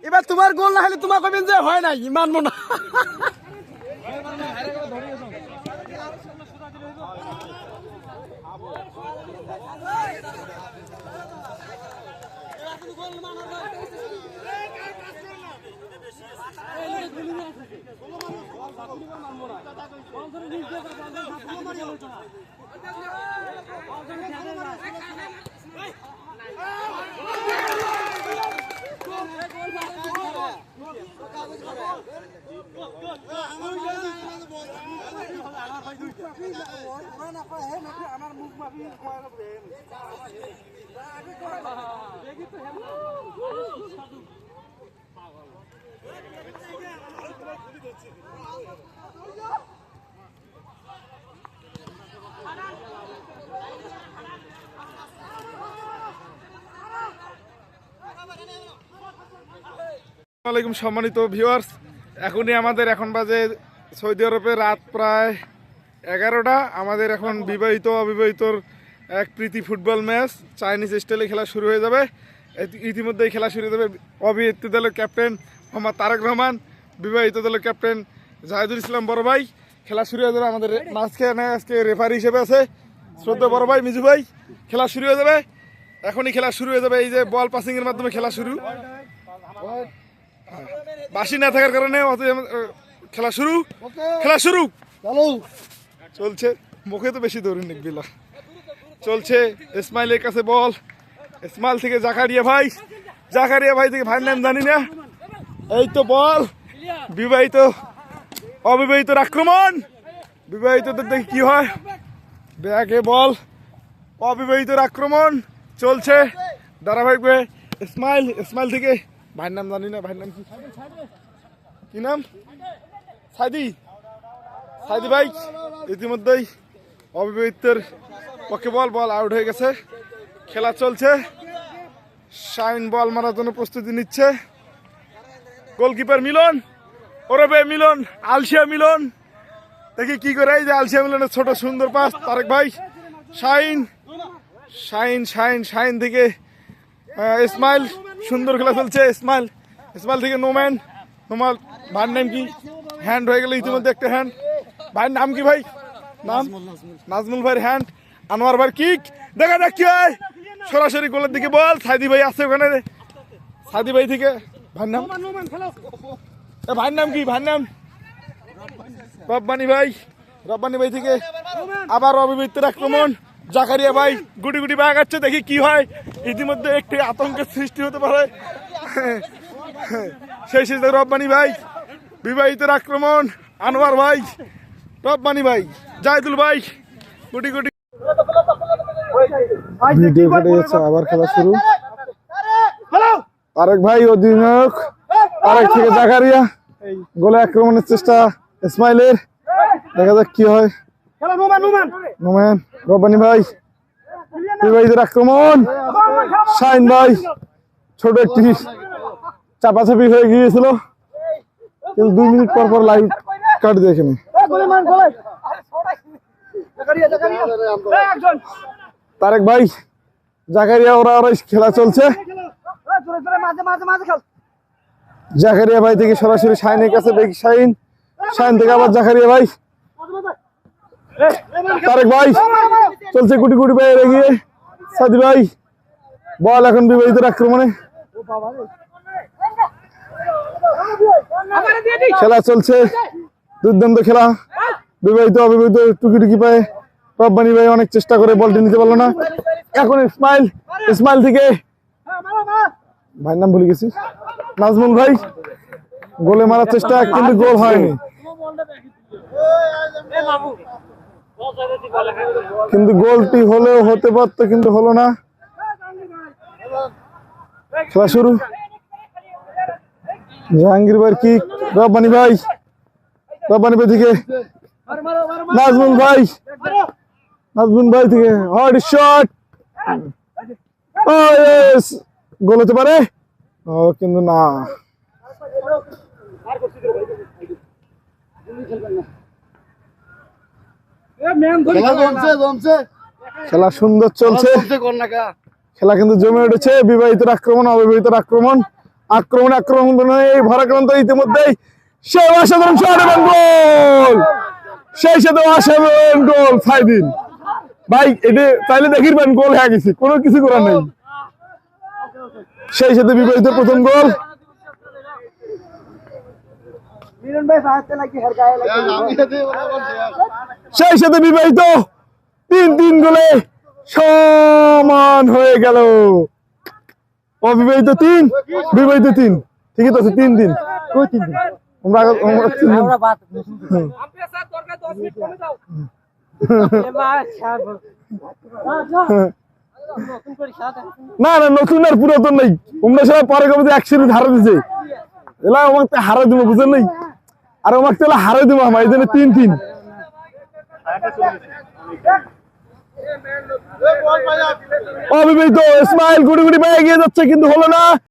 এবার তোমার গোল না হলে তোমার কবেন যে হয় নাই মানবো না। আসসালামু আলাইকুম সম্মানিত ভিউয়ার্স, এখন বাজে সৌদি আরবে রাত প্রায় 11টা। আমাদের এখন বিবাহিত অবিবাহিতর এক প্রীতি ফুটবল ম্যাচ চাইনিজ স্টাইলে খেলা শুরু হয়ে যাবে। ইতিমধ্যেই খেলা শুরু হয়ে যাবে। অবিবাহিত দলের ক্যাপ্টেন মোহাম্মদ তারেক রহমান, বিবাহিত দলের ক্যাপ্টেন জাহিদুল ইসলাম বড় ভাই। খেলা শুরু হয়ে যাবে। আমাদের মাঝখানে আজকে রেফারি হিসেবে আছে শ্রদ্ধা বড় ভাই মিজু ভাই। খেলা শুরু হয়ে যাবে, এখনই খেলা শুরু হয়ে যাবে। এই যে বল পাসিং এর মাধ্যমে খেলা শুরু, বাসি না থাকার কারণে খেলা শুরু চলছে। মুখে তো বেশি দৌড়ি নিকবিলা চলছে। ইসমাইলের কাছে বল, ইসমাইল থেকে জাকারিয়া ভাই থেকে ভাইয়ের নাম জানি না। এই তো বল, বিবাহিত অবিবাহিতর আক্রমণ। বিবাহিতদের দেখি কি হয়। ব্যাগে বল, অবিবাহিতর আক্রমণ চলছে ধারাবাহিকভাবে। ইসমাইল থেকে ভাইয়ের নাম জানি না। ভাইয়ের নাম কি নাম? সাইদি ভাই। ইতিমধ্যেই অবিবাহিতের পক্ষে বল আউট হয়ে গেছে। খেলা চলছে। শাইন বল মারার জন্য প্রস্তুতি নিচ্ছে। গোলকিপার মিলন, আলসিয়া মিলন দেখি কি করে। এই যে আলসিয়া মিলনের ছোট সুন্দর পাস তারেক ভাই। শাইন থেকে ইসমাইল, সুন্দর খেলা চলছে। ইসমাইল থেকে নোমান ভাইয়ের নাম কি? হ্যান্ড হয়ে গেল ইতিমধ্যে একটা হ্যান্ড। ভাইয়ের নাম কি ভাই? নাম নাজমুল ভাইয়ের হ্যান্ড। আনোয়ার ভাইয়ের কিক, দেখা যাক কি হয়। সরাসরি গোলের দিকে বল। সাইদি ভাই আছে ওখানে। সাইদি ভাই থেকে ভাইয়ের নাম কি? ভাইয়ের নাম রব্বানি ভাই থেকে আবার অবিবাহিতের আক্রমণ। জাকারিয়া ভাই গুটি ব্যাগ আছে, দেখি কি হয়। ইতিমধ্যে একটি আতঙ্কের সৃষ্টি হতে পারে। সেই শেষে রব্বানি ভাই, বিবাহিতের আক্রমণ। আনোয়ার ভাই, রব্বানি ভাই, জাহিদুল ভাই গুটি ভিডিও কেটে যাচ্ছে। আবার খেলা শুরু। আরেক ভাই অধিনায়ক, আরেক থেকে জাকারিয়া। গোলে আক্রমণের চেষ্টা ইসমাইলের, দেখা যাক কি হয়। নোমান, রব্বানি ভাই, বিবাহিতের আক্রমণ। শাইন ভাই, ছোট একটি চাপাচাপি হয়ে গিয়েছিল, কিন্তু 2 মিনিট পর লাইভ কাট দিয়ে এখানে। তারেক ভাই, জাকারিয়া, ওরা খেলা চলছে। জাকারিয়া ভাই থেকে সরাসরি শাইনের কাছে। শাইন থেকে আবার জাকারিয়া ভাই। তারেক ভাই চলছে গুটি বাইরে এগিয়ে। সাদি ভাই, বল এখন বিবাহিতের আক্রমণে। খেলা চলছে, দুর্দান্ত খেলা। বিবাহিত অবিবাহিত টুকি পায়ে রব্বানি ভাই অনেক চেষ্টা করে বলটি নিতে পারলো না। এখন ইসমাইল থেকে ভাইয়ের নাম ভুলে গেছি, নাজমুল ভাই গোলে মারার চেষ্টা, কিন্তু গোল হয়নি। কিন্তু গোলটি হলেও হতে পারতো, কিন্তু হলো না। খেলা শুরু, জাহাঙ্গীর ভাই কি, রব্বানি ভাই থেকে নাজমুল ভাই থেকে হার্ড শট, গোল হতে পারে, কিন্তু না। খেলা সুন্দর চলছে, খেলা কিন্তু জমে উঠেছে। বিবাহিতের আক্রমণ, অবিবাহিতের আক্রমণ, এই ভারাক্রান্ত ইতিমধ্যেই সেই অসাধারণ শট এবং গোল, সেই সাথে অসাধারণ গোল। ফাইদিন ভাই এটা চাইলে দেখিবেন, গোল হয়ে গেছি, কোনো কিছু করার নেই। সেই সাথে বিবাহিত প্রথম গোল, সেই সাথে বিবাহিত 3-3 গোলে সমান হয়ে গেল। অবিবাহিত 3, বিবাহিত 3, ঠিকই তো আছে, 3-3। না নতুন আর পুরাতন নাই, তোমরা সবাই পরে কবে এক সিরিজ হারা দিছে, এলা আমাকে হারা দিব, বুঝলেন নাই? আর আমাকে তাহলে হারা দিব আমার, এই জন্য 3-3। অবিবাহিত ইসমাইল গুড়ি গুড়ি পেয়ে এগিয়ে যাচ্ছে, কিন্তু হলো না।